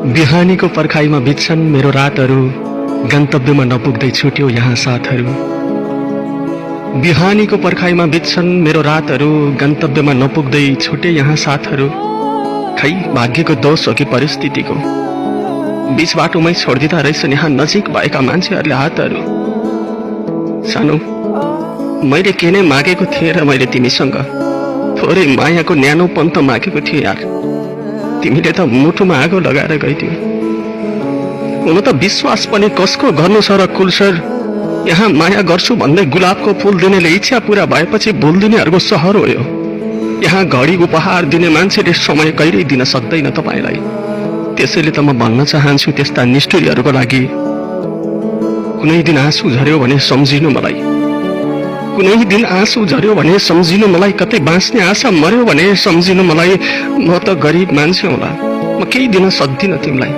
बिहानीको पर्खाइमा बित्छन् मेरो रातहरू, गन्तव्यमा नपुग्दै छुट्यो यहाँ साथहरू। बिहानीको पर्खाइमा बित्छन् मेरो रातहरू, गन्तव्यमा नपुग्दै छुटे यहाँ साथहरू। खै भाग्यको दोष हो कि परिस्थितिको, बीच बाटोमै छोडिदिँदा रहेछन् यहाँ नजिक भएका मान्छेहरूले हातहरू। सानो मैले के नै मागेको थिएँ र मैले तिमीसँग थोरै मायाको न्यानोपन त मागेको थिएँ यार। तिमीले त मुटुमा आगो लगाएर गइदियो। हुन त विश्वास पनि कसको गर्नु छ र कुलसर। यहाँ माया गर्छु भन्दै गुलाबको फूल दिनेले इच्छा पूरा भएपछि भुल दिनेहरूको सहर हो यो। यहाँ घडी उपहार दिने मान्छेले समय कहिल्यै दिन सक्दैन तपाईँलाई। त्यसैले त म भन्न चाहन्छु त्यस्ता निष्ठुरीहरूको लागि, कुनै दिन आँसु झर्यो भने सम्झिनु मलाई, कुनै दिन आँसु झर्यो भने सम्झिनु मलाई, कतै बाँच्ने आशा मर्यो भने सम्झिनु मलाई। म त गरिब मान्छे होला, म केही दिन सक्दिनँ तिमीलाई।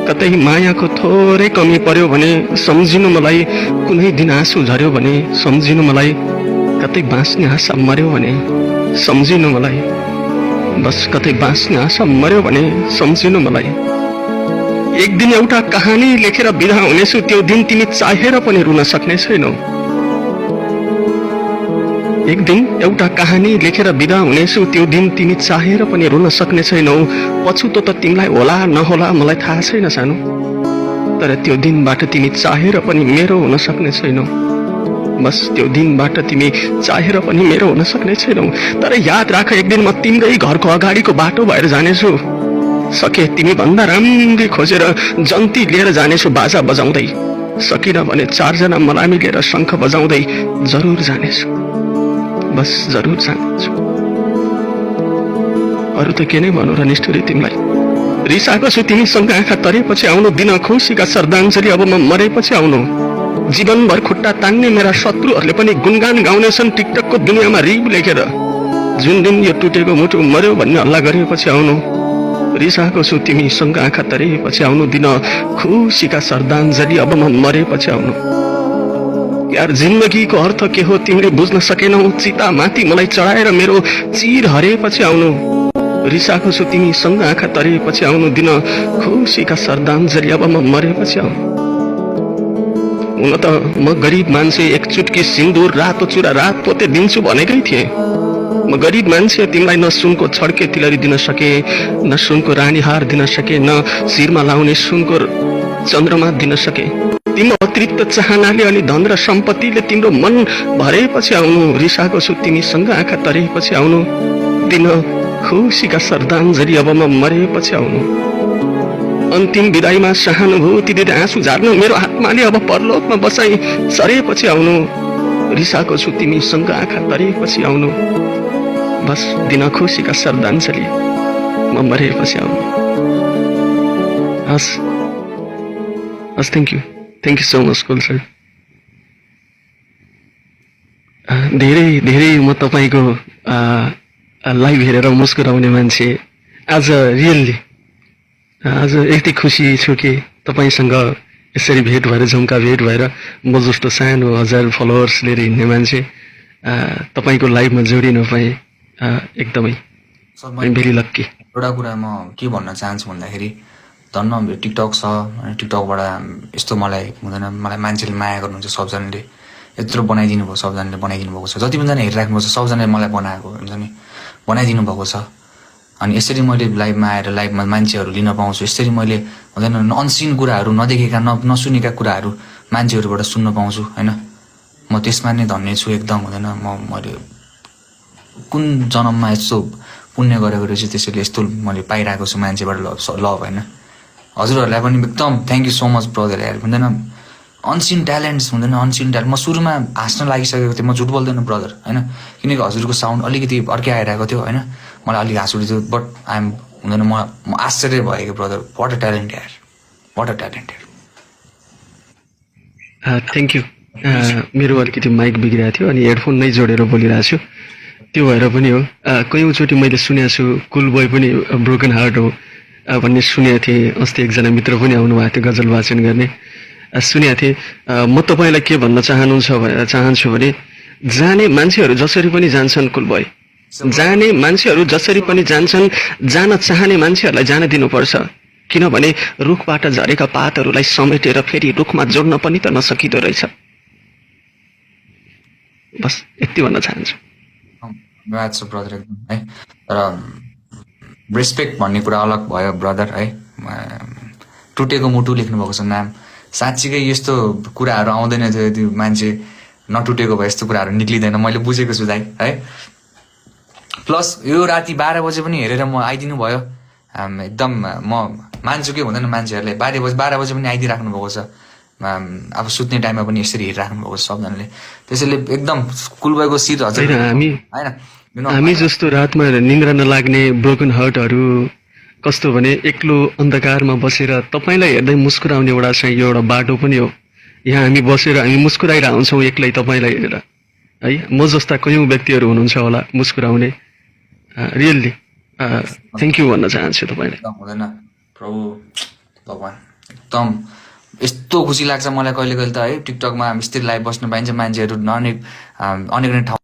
कतै मायाको थोरै कमी पर्यो भने सम्झिनु मलाई, कुनै दिन आँसु झर्यो भने सम्झिनु मलाई, कतै बाँच्ने आशा मर्यो भने सम्झिनु मलाई। बस कतै बाँच्ने आशा मर्यो भने सम्झिनु मलाई। एक दिन एउटा कहानी लेखेर बिदा हुनेछु, त्यो दिन तिमी चाहेर पनि रुन सक्ने छैनौ। एक दिन एउटा कहानी लेखेर बिदा हुनेछु, त्यो दिन तिमी चाहेर पनि रुन सक्ने छैनौ। पछुतो त तिमीलाई होला नहोला मलाई थाहा छैन सानो, तर त्यो दिनबाट तिमी चाहेर पनि मेरो हुन सक्ने छैनौ। बस त्यो दिनबाट तिमी चाहेर पनि मेरो हुन सक्ने छैनौ। तर याद राख, एक दिन म तिम्रै घरको अगाडिको बाटो भएर जानेछु। सके तिमी भन्दा राम्ररी खोजेर जन्ती लिएर जानेछु बाजा बजाउँदै। सकिन भने 4 जना मलामी लिएर शङ्ख बजाउँदै जरुर जानेछु। बस जरुर जानेछु। अरू त के नै भनौँ र निष्ठुरी तिमीलाई। रिसाएको छु तिमीसँग आँखा तरेपछि आउनु, दिन खुसीका श्रद्धाञ्जली अब म मरेपछि आउनु। जीवनभर खुट्टा तान्ने मेरा शत्रुहरूले पनि गुणगान गाउनेछन् टिकटकको दुनियाँमा रिब लेखेर। जुन दिन यो टुटेको मुटु मर्यो भन्ने हल्ला गरेपछि आउनु। रिसाएको छु तिमीसँग आँखा तरेपछि आउनु, दिन खुसीका श्रद्धाञ्जली अब म मरेपछि आउनु। यार जिन्दगीको अर्थ के हो तिमीले बुझ्न सकेनौ। चिता माथि मलाई चढाएर मेरो चिर हरेपछि आउनु। रिसाएको छु तिमीसँग आँखा तरेपछि आउनु, दिन खुसीका श्रद्धाञ्जली अब म मरेपछि आउनु। हुन त म गरिब मान्छे, एक चुटकी सिन्दुर रातो चुरा रात पोते दिन्छु भनेकै थिएँ। म गरिब मान्छे, तिमीलाई न सुनको छड्के तिलरी दिन सके, न सुनको रानीहार दिन सके, न शिरमा लाउने सुनको चन्द्रमा दिन सके। तिम्रो अतिरिक्त चाहनाले अनि धन र सम्पत्तिले तिम्रो मन भरेपछि आउनु। रिसाएको छु तिमीसँग आँखा तरेपछि आउनु, दिन खुसीका श्रद्धाञ्जली अब म मरेपछि आउनु। अन्तिम विदाईमा सहानुभूति दिँदै आँसु झार्न मेरो आत्माले अब परलोकमा बसाई सरेपछि आउनु। रिसाएको छु तिमीसँग आँखा तरेपछि आउनु। बस दिन खुसीका श्रद्धाञ्जली म मरेपछि आउनु। हस् हस्, thank you so much cool sir. धेरै धेरै म तपाईँको लाइभ हेरेर मुस्कुराउने मान्छे। आज रियल्ली आज यति खुसी छु कि तपाईँसँग यसरी भेट भएर, झुम्का भेट भएर, म जस्तो सानो 1000 फलोवर्स लिएर हिँड्ने मान्छे तपाईँको लाइभमा जोडिन पाएँ। एकदमै भेरी लक्की। एउटा कुरा म के भन्न चाहन्छु भन्दाखेरि, धन्न मेरो टिकटक छ, टिकटकबाट यस्तो मलाई हुँदैन। मलाई मान्छेले माया गर्नुहुन्छ, सबजनाले यत्रो बनाइदिनु भयो, सबजनाले बनाइदिनु भएको छ। जति पनि जना हेरिराख्नु भएको छ सबजनाले मलाई बनाएको हुन्छ नि, बनाइदिनु भएको छ। अनि यसरी मैले लाइभमा आएर लाइभमा मान्छेहरू लिन पाउँछु। यसरी मैले हुँदैन अनसिन कुराहरू, नदेखेका नसुनेका कुराहरू मान्छेहरूबाट सुन्न पाउँछु होइन। म त्यसमा नै धन्य छु एकदम हुँदैन। मैले कुन जन्ममा यस्तो पुण्य गरेको रहेछु, त्यसैले यस्तो मैले पाइरहेको छु मान्छेबाट लभ होइन। हजुरहरूलाई पनि एकदम thank you so much brother. यार हुँदैन अनसिन ट्यालेन्ट्स हुँदैन, अनसिन ट्यालेन्ट। म सुरुमा हाँस्न लागिसकेको थिएँ, म झुट बोल्दैन ब्रदर होइन, किनकि हजुरको साउन्ड अलिकति अर्कै आइरहेको थियो होइन। मलाई अलिक हाँस उठ्यो, बट आइएम हुँदैन म आश्चर्य भएको ब्रदर। वाट अ ट्यालेन्ट यार, वाट अ ट्यालेन्ट यार। Thank you. मेरो अलिकति माइक बिग्रिएको थियो अनि हेडफोन नै जोडेर बोलिरहेको छु, त्यो भएर पनि हो। कयौँचोटि मैले सुनेको छु कुल बोय पनि ब्रोकन हार्ट हो भन्ने सुनेको थिएँ। अस्ति एकजना मित्र पनि आउनुभएको थियो गजल वाचन गर्ने, सुनेको थिएँ। म तपाईँलाई के भन्न चाहन्छु भने, जाने मान्छेहरू जसरी पनि जान्छन् कुल बोय, जाने मान्छेहरू जसरी पनि जान्छन्, जान चाहने मान्छेहरूलाई जान दिनुपर्छ। किनभने रुखबाट झरेका पातहरूलाई समेटेर फेरि रुखमा जोड्न पनि त नसकिदो रहेछ। बस यति भन्न चाहन्छु। धन्यवाद छ ब्रदर एकदम है। तर रेस्पेक्ट भन्ने कुरा अलग भयो ब्रदर है। टुटेको मुटु लेख्नुभएको छ नाम। साँच्चीकै यस्तो कुराहरू आउँदैन थियो यदि मान्छे नटुटेको भए यस्तो कुराहरू निक्लिँदैन, मैले बुझेको छु दाइ है। प्लस यो राति 12 बजे पनि हेरेर म आइदिनु भयो। एकदम म मान्छु के हुँदैन मान्छेहरूले 12 बजे पनि आइदिइराख्नु भएको छ। अब सुत्ने टाइममा पनि यसरी हेरिराख्नु भएको छ सबजनाले। त्यसैले एकदम कुल भएको शीत हजुर होइन हामी जस्तो रातमा निन्द्रा नलाग्ने ब्रोकन हार्टहरू कस्तो भने एक्लो अन्धकारमा बसेर तपाईँलाई हेर्दै मुस्कुराउने एउटा चाहिँ यो एउटा बाटो पनि हो। यहाँ हामी बसेर हामी मुस्कुराइरहेको हुन्छौँ एक्लै तपाईँलाई हेरेर है। म जस्ता कयौँ व्यक्तिहरू हुनुहुन्छ होला मुस्कुराउने। रियल्ली थ्याङ्क यू भन्न चाहन्छु तपाईँलाई। हुँदैन प्रभु भगवान् एकदम यस्तो खुसी लाग्छ मलाई कहिले कहिले त है। टिकटकमा यस्तै लाइभ बस्नु पाइन्छ, मान्छेहरू अनेक ठाउँ